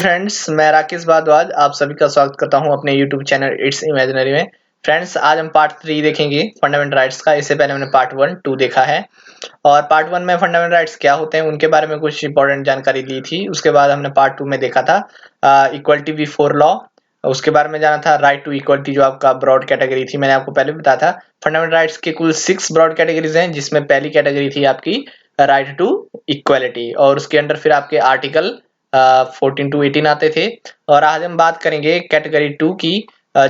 Friends, मैं राकेश भारद्वाज आप सभी का स्वागत करता हूं अपने यूट्यूब चैनल इट्स इमेजिनरी में। फ्रेंड्स, आज हम पार्ट 3 देखेंगे फंडामेंटल राइट्स का। इससे पहले हमने पार्ट 1, 2 देखा है और पार्ट 1 में फंडामेंटल राइट्स क्या होते हैं उनके बारे में कुछ इंपॉर्टेंट जानकारी दी थी। उसके बाद हमने पार्ट 2 में देखा था इक्वलिटी बिफोर लॉ, उसके बारे में जाना था राइट टू इक्वलिटी जो आपका ब्रॉड कैटेगरी थी। मैंने आपको पहले भी बताया था फंडामेंटल राइट्स के कुल 6 ब्रॉड कैटेगरीज हैं, जिसमें पहली कैटेगरी थी आपकी राइट टू इक्वलिटी और उसके अंडर फिर आपके आर्टिकल 14 टू 18 आते थे। और आज हम बात करेंगे कैटेगरी 2 की,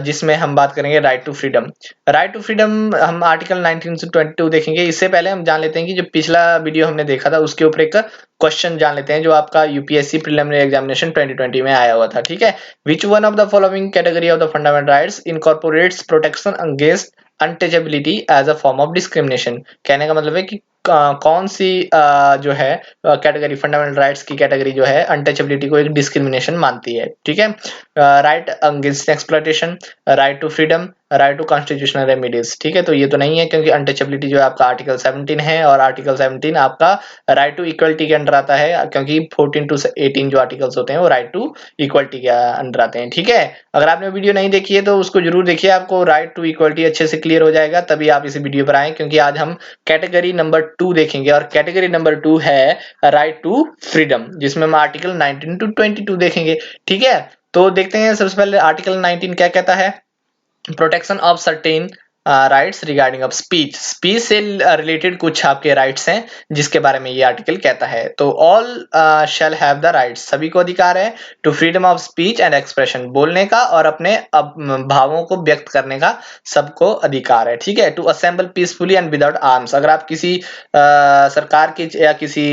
जिसमें हम बात करेंगे right to freedom. Right to freedom हम आर्टिकल 19 से 22 देखेंगे। इससे पहले हम जान लेते हैं कि जो पिछला वीडियो हमने देखा था उसके ऊपर एक क्वेश्चन जान लेते हैं जो आपका यूपीएससी प्रीलिमिनरी एग्जामिनेशन 2020 में आया हुआ था। ठीक है, which one of the following category of the fundamental rights incorporates protection against untouchability as a form of discrimination. कहने का मतलब है कि कौन सी जो है कैटेगरी फंडामेंटल राइट्स की कैटेगरी जो है अनटचेबिलिटी को एक डिस्क्रिमिनेशन मानती है। ठीक है, right against exploitation, right to freedom, right to constitutional remedies. ठीक है, तो ये तो नहीं है क्योंकि अनटचेबिलिटी जो है आपका आर्टिकल 17 है और आर्टिकल 17 आपका राइट टू इक्वलिटी के अंडर आता है, क्योंकि 14 टू 18 जो आर्टिकल्स होते हैं वो राइट टू इक्वलिटी के अंडर आते हैं। ठीक है, अगर आपने वीडियो नहीं देखी है तो उसको जरूर देखिए, आपको राइट टू इक्वलिटी अच्छे से क्लियर हो जाएगा, तभी आप इस वीडियो पर आए। क्योंकि आज हम कैटेगरी नंबर 2 देखेंगे और कैटेगरी नंबर 2 है राइट टू फ्रीडम, जिसमें हम आर्टिकल 19 टू 22 देखेंगे। ठीक है, तो देखते हैं सबसे पहले आर्टिकल 19 क्या कहता है। Protection of certain rights regarding of speech. Speech से रिलेटेड कुछ आपके राइट्स हैं जिसके बारे में ये आर्टिकल कहता है। तो all shall have the rights, सभी को अधिकार है to freedom of speech and expression, बोलने का और अपने भावों को व्यक्त करने का सबको अधिकार है। ठीक है, to assemble peacefully and without arms. अगर आप किसी सरकार के या किसी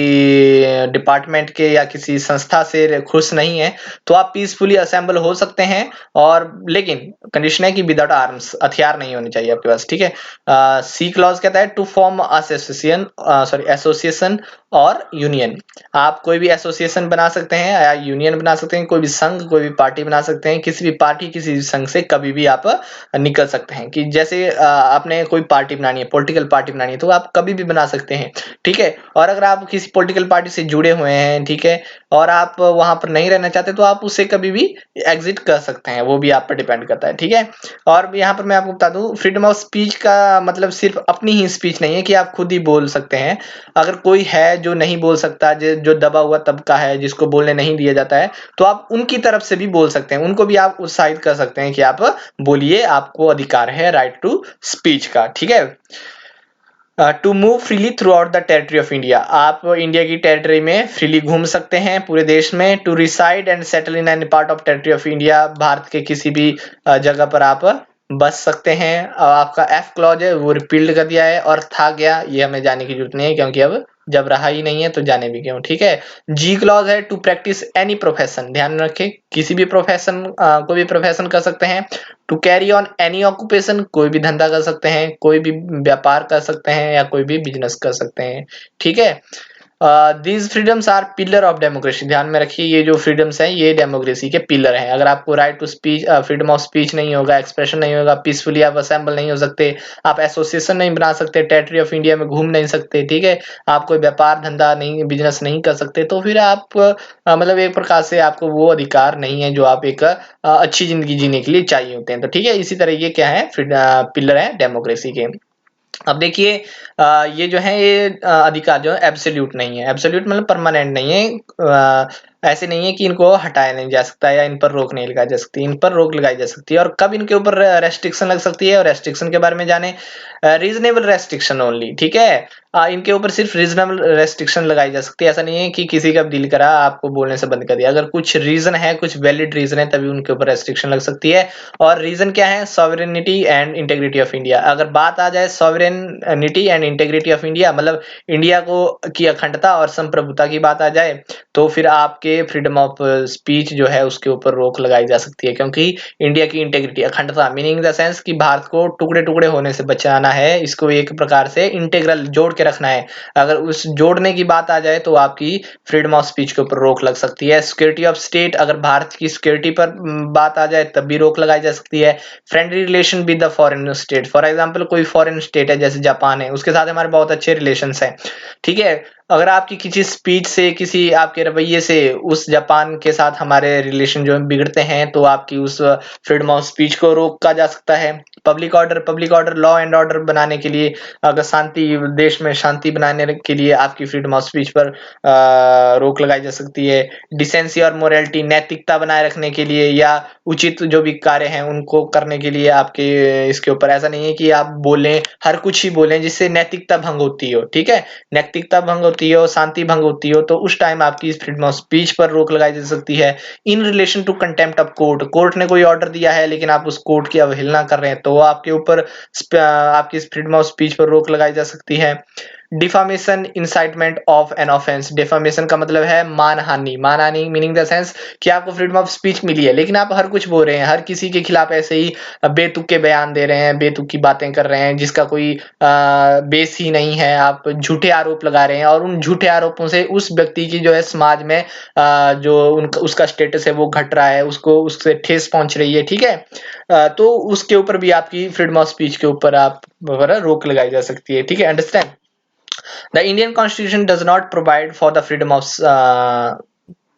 डिपार्टमेंट के या किसी संस्था से खुश नहीं है तो आप पीसफुली असेंबल हो सकते हैं, और लेकिन कंडीशन है कि विदाउट आर्म्स, हथियार नहीं होने चाहिए आपके पास। ठीक है, सी क्लॉज कहता है टू फॉर्म एसोसिएशन और यूनियन। आप कोई भी एसोसिएशन बना सकते हैं या यूनियन बना सकते हैं, कोई भी संघ, कोई भी पार्टी बना सकते हैं। किसी भी पार्टी, किसी भी संघ से कभी भी आप निकल सकते हैं। कि जैसे आपने कोई पार्टी बनानी है, पॉलिटिकल पार्टी बनानी है, तो आप कभी भी बना सकते हैं। ठीक है, और अगर आप किसी पॉलिटिकल पार्टी से जुड़े हुए हैं, ठीक है, और आप वहां पर नहीं रहना चाहते तो आप उससे कभी भी एग्जिट कर सकते हैं, वो भी आप पर डिपेंड करता है। ठीक है, और यहाँ पर मैं आपको बता दूं फ्रीडम ऑफ स्पीच का मतलब सिर्फ अपनी ही स्पीच नहीं है कि आप खुद ही बोल सकते हैं। अगर कोई है जो नहीं बोल सकता, जो दबा हुआ तबका है, जिसको बोलने नहीं दिया जाता है, तो आप उनकी तरफ से भी बोल सकते हैं, उनको भी आप उत्साहित कर सकते हैं कि आप बोलिए, आपको अधिकार है राइट टू स्पीच का। ठीक है, to move freely throughout the territory of India, आप इंडिया की टेरिटरी में फ्रीली घूम सकते हैं पूरे देश में। To reside and settle in any part of territory of India, Bharat के किसी भी जगह पर आप बस सकते हैं। आपका एफ क्लॉज है वो रिपील्ड कर दिया है, और था गया ये हमें जाने की जरूरत नहीं है क्योंकि अब जब रहा ही नहीं है तो जाने भी क्यों। ठीक है, जी क्लॉज है टू प्रैक्टिस एनी प्रोफेशन, ध्यान रखें किसी भी प्रोफेशन, कोई भी प्रोफेशन कर सकते हैं। To carry on any occupation, कोई भी धंधा कर सकते हैं, कोई भी व्यापार कर सकते हैं या कोई भी बिजनेस कर सकते हैं। ठीक है, these freedoms are pillar of democracy, ध्यान में रखिए ये जो फ्रीडम्स हैं ये डेमोक्रेसी के पिलर हैं। अगर आपको right to speech, freedom of speech नहीं होगा, एक्सप्रेशन नहीं होगा, पीसफुली आप असेंबल नहीं हो सकते, आप एसोसिएशन नहीं बना सकते, टेरिटरी ऑफ इंडिया में घूम नहीं सकते, ठीक है, आप कोई व्यापार धंधा नहीं, बिजनेस नहीं कर सकते, तो फिर आप मतलब एक प्रकार से आपको वो अधिकार नहीं है जो आप एक अच्छी जिंदगी जीने के लिए चाहिए होते हैं। तो ठीक है, इसी तरह ये क्या है, पिलर है डेमोक्रेसी के। अब देखिए ये जो है ये अधिकार जो है एब्सोल्यूट नहीं है। एब्सोल्यूट मतलब परमानेंट नहीं है, ऐसे नहीं है कि इनको हटाया नहीं जा सकता या इन पर रोक नहीं लगाई जा सकती। इन पर रोक लगाई जा सकती है, और कब इनके ऊपर रेस्ट्रिक्शन लग सकती है, और रेस्ट्रिक्शन के बारे में जाने, रीजनेबल रेस्ट्रिक्शन ओनली। ठीक है, इनके ऊपर सिर्फ रीजनेबल रेस्ट्रिक्शन लगाई जा सकती है। ऐसा नहीं है कि किसी का दिल करा आपको बोलने से बंद कर दिया, अगर कुछ रीजन है, कुछ वैलिड रीजन है, तभी उनके ऊपर रेस्ट्रिक्शन लग सकती है। और रीजन क्या है, sovereignty and integrity of India. अगर बात आ जाए sovereignty and integrity of India, मतलब इंडिया को की अखंडता और संप्रभुता की बात आ जाए, तो फिर आपके फ्रीडम ऑफ स्पीच जो है उसके ऊपर रोक लगाई जा सकती है। क्योंकि इंडिया की इंटेग्रिटी, अखंडता मीनिंग द सेंस कि भारत को टुकड़े टुकड़े होने से बचाना है, इसको एक प्रकार से इंटेग्रल जोड़ के रखना है। अगर उस जोड़ने की बात आ जाए तो आपकी फ्रीडम ऑफ स्पीच के ऊपर रोक लग सकती है। सिक्योरिटी ऑफ स्टेट, अगर भारत की सिक्योरिटी पर बात आ जाए तब भी रोक लगाई जा सकती है। Friendly relation with the foreign state, for example कोई फॉरेन स्टेट है जैसे जापान है, उसके साथ हमारे बहुत अच्छे रिलेशंस हैं। ठीक है, अगर आपकी किसी स्पीच से, किसी आपके रवैये से उस जापान के साथ हमारे रिलेशन जो बिगड़ते हैं, तो आपकी उस फ्रीडम ऑफ स्पीच को रोका जा सकता है। Public order, law and order बनाने के लिए, अगर शांति, देश में शांति बनाने के लिए आपकी फ्रीडम ऑफ स्पीच पर रोक लगाई जा सकती है। डिसेंसी और मोरालिटी, नैतिकता बनाए रखने के लिए या उचित जो भी कार्य हैं उनको करने के लिए आपके इसके ऊपर, ऐसा नहीं है कि आप बोलें, हर कुछ ही बोलें जिससे नैतिकता भंग होती हो, ठीक है, नैतिकता भंग होती हो, शांति भंग होती हो, तो उस टाइम आपकी फ्रीडम ऑफ स्पीच पर रोक लगाई जा सकती है। In relation to contempt of court, court ने कोई ऑर्डर दिया है लेकिन आप उस कोर्ट की अवहेलना कर रहे हैं, तो आपके ऊपर आपकी फ्रीडम ऑफ स्पीच पर रोक लगाई जा सकती है। Defamation, incitement of an offence, defamation का मतलब है मानहानि, मानहानि मीनिंग द सेंस कि आपको फ्रीडम ऑफ स्पीच मिली है लेकिन आप हर कुछ बोल रहे हैं, हर किसी के खिलाफ ऐसे ही बेतुके बयान दे रहे हैं, बेतुकी बातें कर रहे हैं जिसका कोई बेस ही नहीं है, आप झूठे आरोप लगा रहे हैं और उन झूठे आरोपों से उस व्यक्ति की जो है समाज में जो उनका उसका स्टेटस है वो घट रहा है, उसको उससे ठेस पहुंच रही है, ठीक है। तो उसके ऊपर भी आपकी फ्रीडम ऑफ स्पीच के ऊपर आप रोक लगाई जा सकती है, ठीक है, understand. The Indian Constitution does not provide for the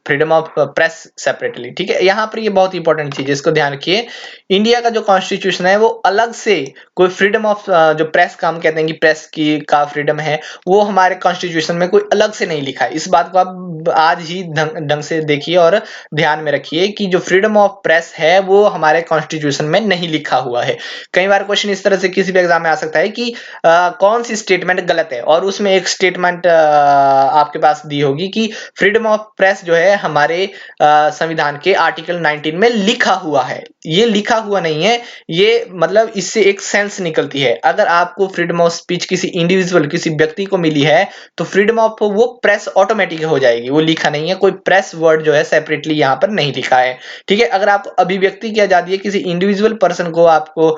freedom of press separately, ठीक है। यहाँ पर ये बहुत इंपॉर्टेंट चीज है, इसको ध्यान रखिए। इंडिया का जो कॉन्स्टिट्यूशन है वो अलग से कोई फ्रीडम ऑफ जो प्रेस का हम कहते हैं कि प्रेस की का फ्रीडम है, वो हमारे कॉन्स्टिट्यूशन में कोई अलग से नहीं लिखा है। इस बात को आप आज ही ढंग से देखिए और ध्यान में रखिए कि जो फ्रीडम ऑफ प्रेस है वो हमारे कॉन्स्टिट्यूशन में नहीं लिखा हुआ है। कई बार क्वेश्चन इस तरह से किसी भी एग्जाम में आ सकता है कि कौन सी स्टेटमेंट गलत है, और उसमें एक स्टेटमेंट आपके पास दी होगी कि फ्रीडम ऑफ प्रेस जो है हमारे संविधान के आर्टिकल 19 में लिखा हुआ है। ये लिखा हुआ नहीं है, ये मतलब इससे एक सेंस निकलती है। अगर आपको फ्रीडम ऑफ स्पीच किसी इंडिविजुअल, किसी व्यक्ति को मिली है तो फ्रीडम ऑफ वो प्रेस ऑटोमेटिक हो जाएगी, वो लिखा नहीं है, कोई प्रेस वर्ड जो है सेपरेटली यहाँ पर नहीं लिखा है, ठीक है। अगर आप अभिव्यक्ति की आजादी है, किसी इंडिविजुअल पर्सन को आपको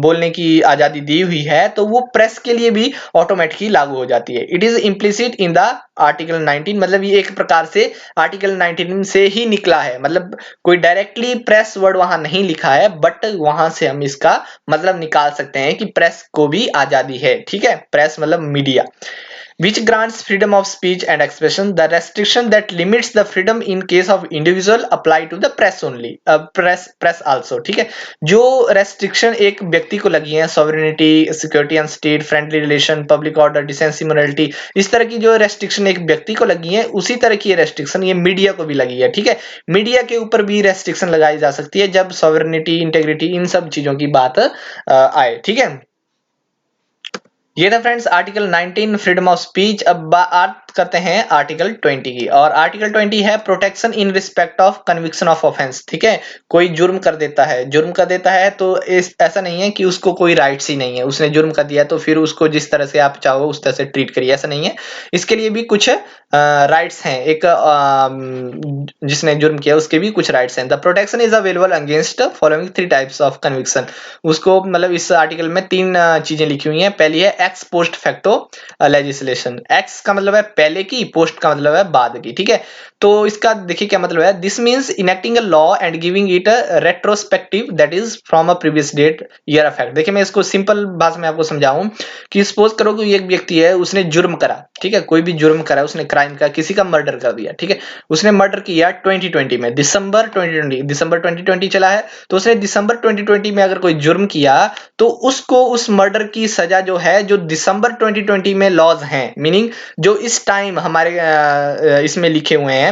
बोलने की आजादी दी हुई है, तो वो प्रेस के लिए भी ऑटोमेटिकली लागू हो जाती है। It is implicit in the article 19, मतलब ये एक प्रकार से आर्टिकल 19 से ही निकला है, मतलब कोई डायरेक्टली प्रेस वर्ड वहां नहीं लिखा है, बट वहां से हम इसका मतलब निकाल सकते हैं कि प्रेस को भी आजादी है, ठीक है, प्रेस मतलब media. which grants freedom of speech and expression. The restriction that limits the freedom in case of individual apply to the press only, press also, ठीक है। जो रेस्ट्रिक्शन एक व्यक्ति को लगी है, sovereignty, security and state, friendly relation, public order, decency, morality, इस तरह की जो रेस्ट्रिक्शन एक व्यक्ति को लगी है, उसी तरह की रेस्ट्रिक्शन ये मीडिया को भी लगी है, ठीक है। मीडिया के ऊपर भी रेस्ट्रिक्शन लगाई जा सकती है जब सॉवरेनिटी, इंटेग्रिटी, इन सब चीजों की बात आए, ठीक है। ये था friends article 19 freedom of speech. अब बात करते हैं आर्टिकल 20 की, और आर्टिकल 20 है protection in respect of conviction of offence, ठीक है। कोई जुर्म कर देता है तो ऐसा नहीं है कि उसको कोई राइट्स ही नहीं है, उसने जुर्म कर दिया तो फिर उसको जिस तरह से आप चाहो उस तरह से ट्रीट करिए, ऐसा नहीं है। इसके लिए भी कुछ राइट्स हैं, एक जिसने जुर्म किया उसके भी कुछ राइट्स हैं। The protection is available against following 3 types of conviction. उसको मतलब इस आर्टिकल में 3 चीजें लिखी हुई हैं। पहली है x post facto legislation. X का मतलब है पहले की, पोस्ट का मतलब है बाद की, ठीक है। तो इसका देखिए क्या मतलब है। This means enacting a law and giving it a retrospective that is from a previous date year effect. देखिए मैं इसको सिंपल भाषा में आपको समझाऊं कि सपोज करो कि एक व्यक्ति है, उसने जुर्म करा, ठीक है, कोई भी जुर्म करा, उसने क्राइम करा, किसी का मर्डर कर दिया, ठीक है। उसने मर्डर किया 2020 में, दिसंबर 2020 चला है, तो उसने दिसंबर 2020 में अगर कोई जुर्म किया तो उसको उस मर्डर की सजा जो है, जो दिसंबर 2020 में लॉज हैं, मीनिंग जो इस टाइम हमारे इसमें लिखे हुए हैं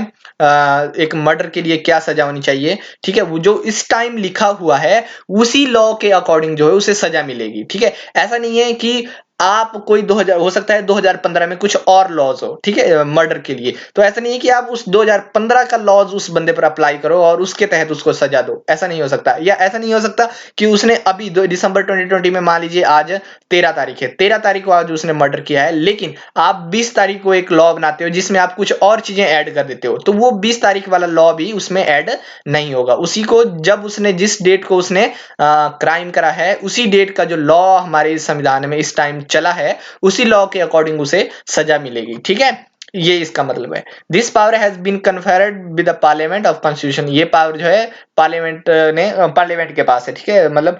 एक मर्डर के लिए क्या सजा होनी चाहिए, ठीक है, वो जो इस टाइम लिखा हुआ है उसी लॉ के अकॉर्डिंग जो है उसे सजा मिलेगी, ठीक है। ऐसा नहीं है कि आप कोई 2000 हो सकता है 2015 में कुछ और लॉज हो, ठीक है, मर्डर के लिए, तो ऐसा नहीं है कि आप उस 2015 का लॉज उस बंदे पर अप्लाई करो और उसके तहत उसको सजा दो, ऐसा नहीं हो सकता। या ऐसा नहीं हो सकता कि उसने अभी दिसंबर 2020 में, मान लीजिए आज 13 तारीख है, 13 तारीख को आज उसने मर्डर किया है, लेकिन आप 20 तारीख को एक लॉ बनाते हो जिसमें आप कुछ और चीजें ऐड कर देते हो, तो वो 20 तारीख वाला लॉ भी उसमें ऐड नहीं होगा। उसी को जब उसने जिस डेट को उसने क्राइम करा है उसी डेट का जो लॉ हमारे संविधान में इस टाइम चला है उसी लॉ के अकॉर्डिंग उसे सजा मिलेगी, ठीक है। ये इसका मतलब है। This power has been conferred with the parliament of constitution. ये पावर जो है पार्लियामेंट के पास है, ठीक है, मतलब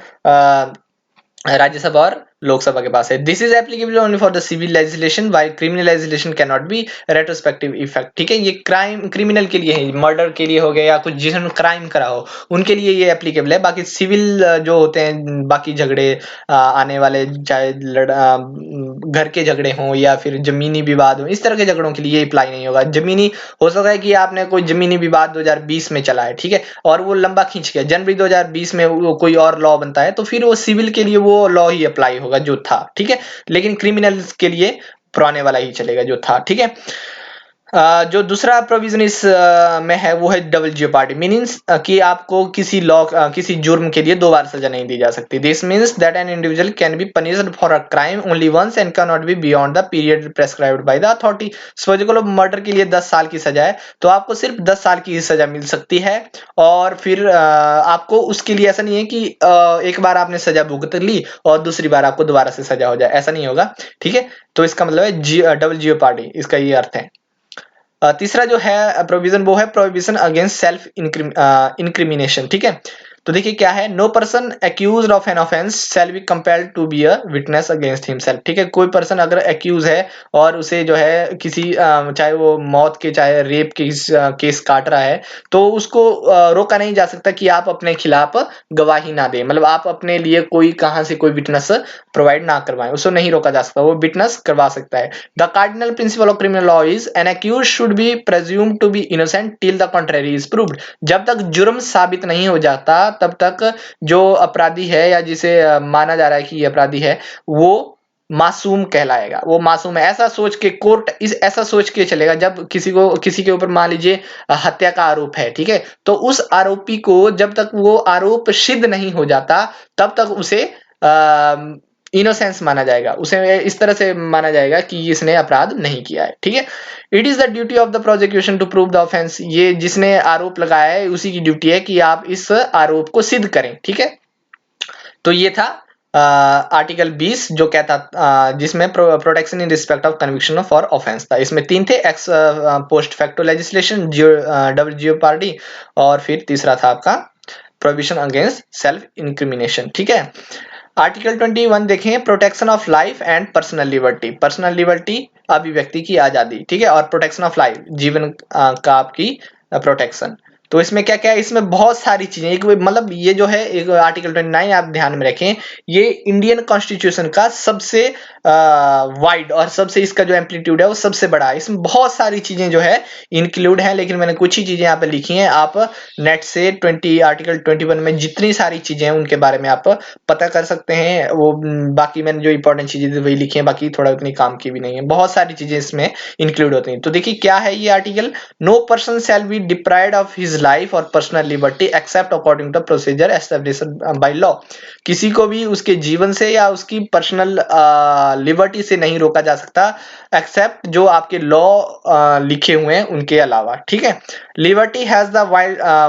राज्यसभा और लोकसभा के पास है। This is applicable only for the civil legislation while criminal legislation can not be retrospective effect. ठीक है, ये क्रिमिनल के लिए है, मर्डर के लिए हो गया या कुछ जिन्होंने क्राइम करा हो उनके लिए ये एप्लीकेबल है। बाकी सिविल जो होते हैं बाकी झगड़े आने वाले, चाहे घर के झगड़े हों या फिर जमीनी विवाद हो, इस तरह के झगड़ों के लिए ये अप्लाई नहीं होगा। जमीनी हो सकता है कि आपने कोई जमीनी विवाद 2020 में चला है, ठीक है, और वो लंबा खींच गया, जनवरी 2020 में वो कोई और लॉ बनता है, तो फिर वो सिविल के लिए वो लॉ ही अप्लाई होगा जो था, ठीक है। लेकिन क्रिमिनल्स के लिए पुराने वाला ही चलेगा जो था, ठीक है। जो दूसरा प्रोविजन इस में है वो है डबल जियोपार्डी, मीनिंग्स कि आपको किसी लॉ किसी जुर्म के लिए दो बार सजा नहीं दी जा सकती। This means that an individual can be punished for a crime only once and can not be beyond the period prescribed by the authority. Suppose करो मर्डर के लिए 10 साल की सजा है, तो आपको सिर्फ 10 साल की ही सजा मिल सकती है, और फिर आपको उसके लिए ऐसा नहीं है कि एक बार आपने सजा भुगत ली और दूसरी बार आपको दोबारा से सजा हो जाए, ऐसा नहीं होगा, ठीक है। तो इसका मतलब है डबल जियोपार्डी, इसका ये अर्थ है। तीसरा जो है प्रोविजन वो है प्रोहिबिशन अगेंस्ट सेल्फ इंक्रिमिनेशन, ठीक है। तो देखिए क्या है, no person accused of an offence shall be compelled to be a witness against himself. ठीक है, कोई पर्सन अगर एक्यूज है और उसे जो है किसी चाहे वो मौत के चाहे रेप के केस काट रहा है, तो उसको रोका नहीं जा सकता कि आप अपने खिलाफ गवाही ना दें, मतलब आप अपने लिए कोई कहां से कोई विटनेस प्रोवाइड ना करवाएं, उसको नहीं रोका जा सकता, वो विटनेस करवा सकता है। The cardinal principle of criminal law is an accused should be presumed to be innocent till the contrary is proved. जब तक जुर्म साबित नहीं हो जाता तब तक जो अपराधी है या जिसे माना जा रहा है कि ये अपराधी है वो मासूम कहलाएगा, वो मासूम है। ऐसा सोच के कोर्ट ऐसा सोच के चलेगा, जब किसी के ऊपर मान लीजिए हत्या का आरोप है, ठीक है, तो उस आरोपी को जब तक वो आरोप सिद्ध नहीं हो जाता तब तक उसे इनोसेंस माना जाएगा, उसे इस तरह से माना जाएगा कि इसने अपराध नहीं किया है, ठीक है। It is the duty of the prosecution to prove the offence. ये जिसने आरोप लगाया है उसी की ड्यूटी है कि आप इस आरोप को सिद्ध करें, ठीक है। तो ये था आर्टिकल 20 जो कहता जिसमें protection in respect of conviction for offence था। इसमें तीन थे, x post facto legislation, double jeopardy, और फिर तीसरा था आपका प्रोहिबिशन अगेंस्ट सेल्फ इंक्रिमिनेशन, ठीक है। आर्टिकल 21 देखें, protection of life and personal liberty. Personal liberty अभिव्यक्ति की आजादी, ठीक है, और प्रोटेक्शन ऑफ लाइफ जीवन का आपकी प्रोटेक्शन। तो इसमें क्या क्या है, इसमें बहुत सारी चीजें, एक मतलब ये जो है एक आर्टिकल 29 आप ध्यान में रखें, ये इंडियन कॉन्स्टिट्यूशन का सबसे वाइड और सबसे इसका जो एम्पलीट्यूड है वो सबसे बड़ा है। इसमें बहुत सारी चीजें जो है इंक्लूड है, लेकिन मैंने कुछ ही चीजें यहाँ पे लिखी हैं। आप नेट से आर्टिकल 21 में जितनी सारी चीजें हैं उनके बारे में आप पता कर सकते हैं। वो बाकी मैंने जो इंपॉर्टेंट चीजें थी वही लिखी है, बाकी थोड़ा उतनी काम की भी नहीं है, बहुत सारी चीजें इसमें इंक्लूड होती हैं। तो देखिए क्या है ये article, no person shall be deprived of his life और personal liberty except according to procedure established by law. किसी को भी उसके जीवन से या उसकी पर्सनल लिबर्टी से नहीं रोका जा सकता एक्सेप्ट जो आपके लॉ लिखे हुए हैं उनके अलावा, ठीक है। Liberty has the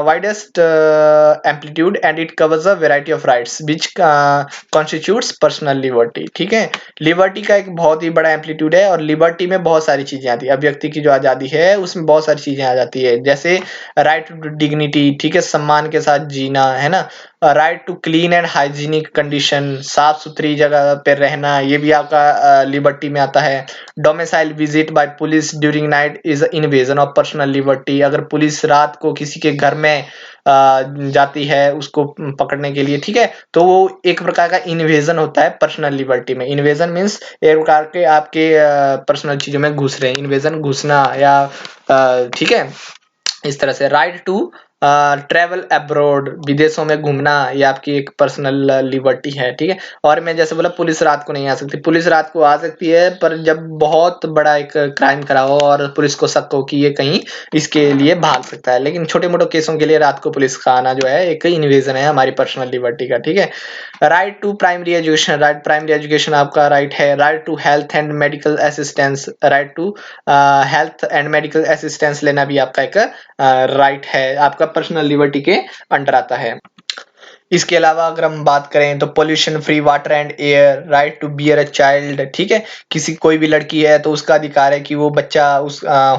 widest amplitude and it covers a variety of rights which constitutes personal liberty, ठीक है। लिबर्टी का एक बहुत ही बड़ा एम्पलीट्यूड है और लिबर्टी में बहुत सारी चीजें आती है। अभिव्यक्ति की जो आजादी है उसमें बहुत सारी चीजें आ जाती है, जैसे राइट टू डिग्निटी, ठीक है, सम्मान के साथ जीना, है ना, right to clean and hygienic condition, साफ सुथरी जगह पर रहना, ये भी आपका लिबर्टी में आता है। Domicile visit bye police during night is invasion of personal liberty. अगर पुलिस रात को किसी के घर में जाती है उसको पकड़ने के लिए, ठीक है, तो वो एक प्रकार का इन्वेजन होता है पर्सनल लिबर्टी में। इन्वेजन मीन्स एक प्रकार के आपके पर्सनल चीजों में घुस रहे हैं, इन्वेजन घुसना या ठीक है, इस तरह से। राइट टू ट्रेवल अब्रॉड, विदेशों में घूमना, ये आपकी एक पर्सनल लिबर्टी है, ठीक है। और मैं जैसे बोला पुलिस रात को नहीं आ सकती, पुलिस रात को आ सकती है पर जब बहुत बड़ा एक क्राइम करा हो और पुलिस को शक हो कि ये कहीं इसके लिए भाग सकता है, लेकिन छोटे मोटे केसों के लिए रात को पुलिस का आना जो है एक इन्वेजन है हमारी पर्सनल लिबर्टी का, ठीक है। Right to primary education, right primary education आपका राइट है। Right to health and medical assistance, right to health and medical assistance लेना भी आपका एक राइट है, आपका पर्सनल लिबर्टी के अंडर आता है। इसके अलावा अगर हम बात करें तो pollution free water and air, right to bear a child, ठीक है, किसी कोई भी लड़की है तो उसका अधिकार है कि वो बच्चा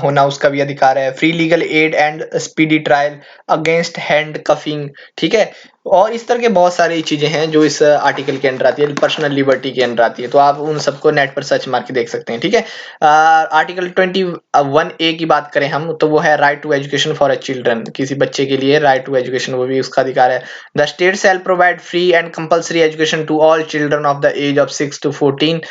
होना उसका भी अधिकार है। Free legal aid and speedy trial against hand coughing, ठीक है, और इस तरह के बहुत सारी चीजें हैं जो इस आर्टिकल के अंडर आती है, पर्सनल लिबर्टी के अंडर आती है, तो आप उन सबको नेट पर सर्च मार के देख सकते हैं। ठीक है, आर्टिकल 21A की बात करें हम, तो वो है right to education for a children, किसी बच्चे के लिए राइट टू एजुकेशन, वो भी उसका अधिकार है। The state shall provide free and compulsory education to all children of the age of 6 to 14।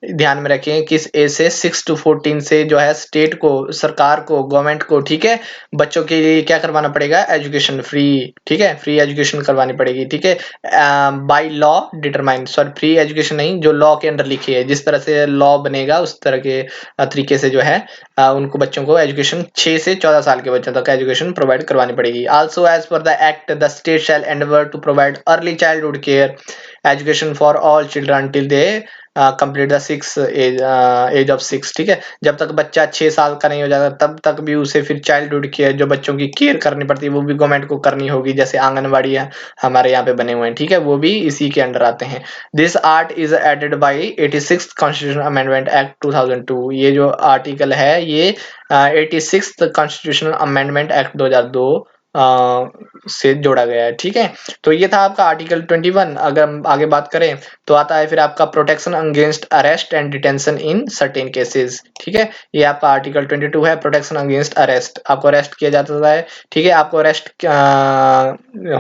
ध्यान में रखें, किस एज से, 6 to 14 से जो है स्टेट को, सरकार को, गवर्नमेंट को, ठीक है, बच्चों के लिए क्या करवाना पड़ेगा, एजुकेशन फ्री। ठीक है, फ्री एजुकेशन करवानी पड़ेगी। ठीक है, by law determine, sorry free education नहीं, जो लॉ के अंडर लिखी है, जिस तरह से लॉ बनेगा उस तरह के तरीके से जो है उनको बच्चों को एजुकेशन 6 से 14 साल के बच्चों तक एजुकेशन प्रोवाइड करवानी पड़ेगी। Also as per the act the state shall endeavour to provide early childhood care education for all children till they complete the 6 age of 6। ठीक है, जब तक बच्चा 6 साल का नहीं हो जाता तब तक भी उसे फिर चाइल्डहुड केयर, जो बच्चों की केयर करनी पड़ती है, वो भी गवर्नमेंट को करनी होगी, जैसे आंगनबाड़ी है हमारे यहाँ पे बने हुए हैं। ठीक है, वो भी इसी के अंडर आते हैं। This art is added by 86th constitutional amendment act 2002। ये जो आर्टिकल है ये 86th कॉन्स्टिट्यूशनल अमेंडमेंट एक्ट 2002 से जोड़ा गया है। ठीक है, तो ये था आपका आर्टिकल 21। अगर हम आगे बात करें तो आता है फिर आपका protection against arrest and detention in certain cases. ठीक है, ये आपका आर्टिकल 22 है, प्रोटेक्शन अगेंस्ट अरेस्ट, आपको अरेस्ट किया जाता है। ठीक है, आपको अरेस्ट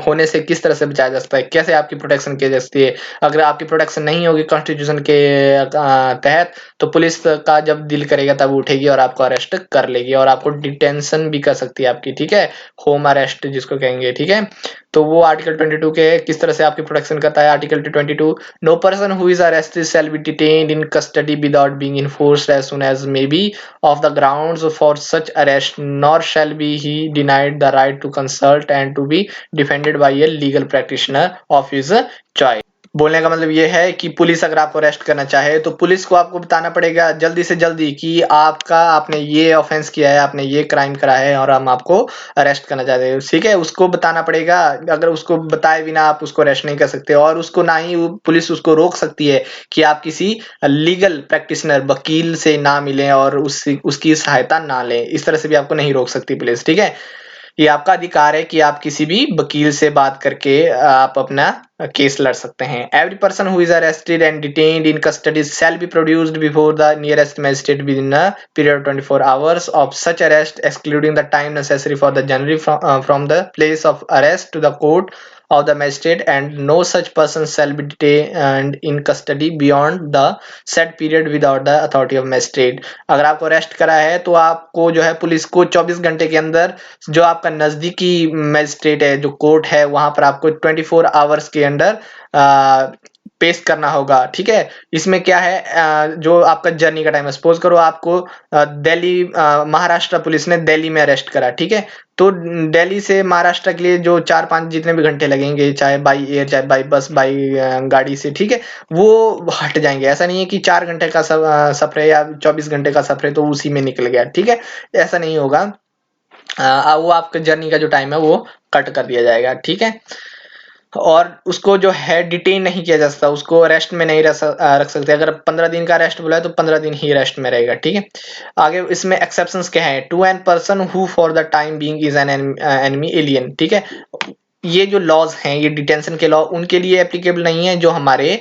होने से किस तरह से बचाया जा सकता है, कैसे आपकी प्रोटेक्शन की जा सकती है। अगर आपकी प्रोटेक्शन नहीं होगी कॉन्स्टिट्यूशन के तहत, तो पुलिस का जब दिल करेगा तब उठेगी और आपको अरेस्ट कर लेगी और आपको डिटेंशन भी कर सकती है आपकी। ठीक है, होम अरेस्ट जिसको कहेंगे। ठीक है, तो वो आर्टिकल 22 के किस तरह से आपकी प्रोटेक्शन करता है। Article 22, no person who is arrested shall be detained in custody without being informed as soon as may be of the grounds for such arrest, nor shall be he denied the right to consult and to be defended by a legal practitioner of his choice. बोलने का मतलब ये है कि police अगर आपको arrest करना चाहे तो पुलिस को आपको बताना पड़ेगा जल्दी से जल्दी कि आपने ये ऑफेंस किया है, आपने ये क्राइम करा है और हम आपको अरेस्ट करना चाहते हैं। ठीक है, उसको बताना पड़ेगा। अगर उसको बताए बिना आप उसको अरेस्ट नहीं कर सकते, और उसको ना ही पुलिस उसको रोक सकती है कि आप किसी लीगल प्रैक्टिशनर, वकील से ना मिलें और उसकी सहायता ना लें। इस तरह से भी आपको नहीं रोक सकती पुलिस। ठीक है, ये आपका अधिकार है कि आप किसी भी वकील से बात करके आप अपना केस लड़ सकते हैं। Every person who is arrested and detained in custody shall be produced before the nearest magistrate within a period of 24 hours of such arrest excluding the time necessary for the journey from the place of arrest to the court of the magistrate, and no such person shall be detained in custody beyond the said period without the authority of magistrate। अगर आपको arrest करा है तो आपको जो है police को 24 घंटे के अंदर जो आपका नजदीकी मैजिस्ट्रेट है, जो कोर्ट है, वहां पर आपको 24 आवर्स के अंदर पेश करना होगा। ठीक है, इसमें क्या है, जो आपका जर्नी का टाइम है, सपोज करो आपको दिल्ली, महाराष्ट्र पुलिस ने दिल्ली में अरेस्ट करा। ठीक है, तो दिल्ली से महाराष्ट्र के लिए जो 4-5 जितने भी घंटे लगेंगे, चाहे बाई एयर, चाहे बाई बस, बाई गाड़ी से, ठीक है, वो हट जाएंगे। ऐसा नहीं है कि 4 घंटे का सफर है या 24 घंटे का सफर है तो उसी में निकल गया। ठीक है, ऐसा नहीं होगा। वो आपका जर्नी का जो टाइम है वो कट कर दिया जाएगा। ठीक है, और उसको जो है डिटेन नहीं किया जा सकता, उसको अरेस्ट में नहीं रख सकते। अगर 15 दिन का अरेस्ट बोला है तो 15 दिन ही अरेस्ट में रहेगा। ठीक है, आगे इसमें एक्सेप्शंस क्या है। To an person who for the time being is an enemy alien. ठीक है, ये जो लॉज हैं, ये डिटेंशन के लॉ उनके लिए एप्लीकेबल नहीं है जो हमारे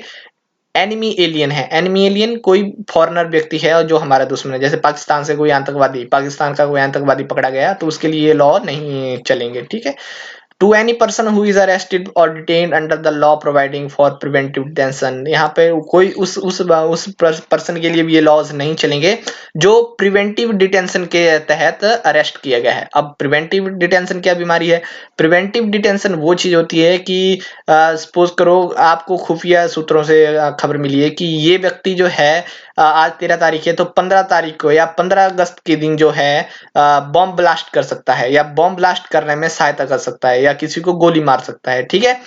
एनिमी एलियन है। एनिमी एलियन कोई फॉरेनर व्यक्ति है और जो हमारा दुश्मन है, जैसे पाकिस्तान से कोई आतंकवादी, पाकिस्तान का कोई आतंकवादी पकड़ा गया तो उसके लिए ये लॉ नहीं चलेंगे। ठीक है, to any person who is arrested और detained under the law providing for preventive detention. यहाँ पे कोई उस पर्सन के लिए भी ये लॉज नहीं चलेंगे जो प्रिवेंटिव डिटेंशन के तहत अरेस्ट किया गया है। अब प्रिवेंटिव डिटेंशन क्या बीमारी है। प्रिवेंटिव डिटेंशन वो चीज होती है कि सपोज करो आपको खुफिया सूत्रों से खबर मिली है कि ये व्यक्ति जो है आज 13 तारीख है, तो 15 तारीख को या 15 अगस्त के दिन जो है बॉम्ब ब्लास्ट कर सकता है या बॉम्ब ब्लास्ट करने में सहायता कर सकता है या किसी को गोली मार सकता है। ठीक है,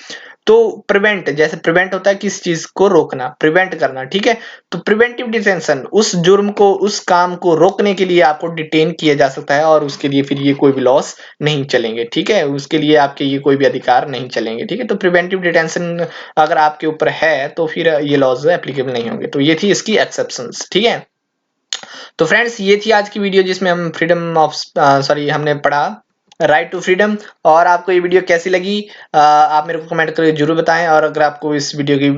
तो प्रिवेंट, जैसे प्रिवेंट होता है किस चीज को रोकना, प्रिवेंट करना। ठीक है, तो प्रिवेंटिव डिटेंशन उस जुर्म को, उस काम को रोकने के लिए आपको डिटेन किया जा सकता है और उसके लिए फिर ये कोई भी लॉस नहीं चलेंगे। ठीक है, उसके लिए आपके ये कोई भी अधिकार नहीं चलेंगे। ठीक है, तो प्रिवेंटिव डिटेंशन अगर आपके ऊपर है तो फिर ये लॉज एप्लीकेबल नहीं होंगे। तो ये थी इसकी एक्सेप्शंस। ठीक है, तो फ्रेंड्स ये थी आज की वीडियो जिसमें हम फ्रीडम ऑफ, सॉरी, हमने पढ़ा राइट टू फ्रीडम। और आपको ये वीडियो कैसी लगी आप मेरे को कमेंट करके जरूर बताएं, और अगर आपको इस वीडियो की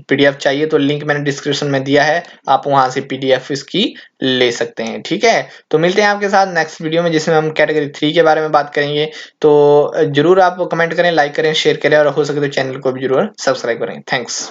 पीडीएफ चाहिए तो लिंक मैंने डिस्क्रिप्शन में दिया है, आप वहां से पीडीएफ इसकी ले सकते हैं। ठीक है, तो मिलते हैं आपके साथ नेक्स्ट वीडियो में जिसमें हम कैटेगरी 3 के बारे में बात करेंगे। तो जरूर आप कमेंट करें, लाइक करें, शेयर करें, और हो सके तो चैनल को भी जरूर सब्सक्राइब करें। थैंक्स।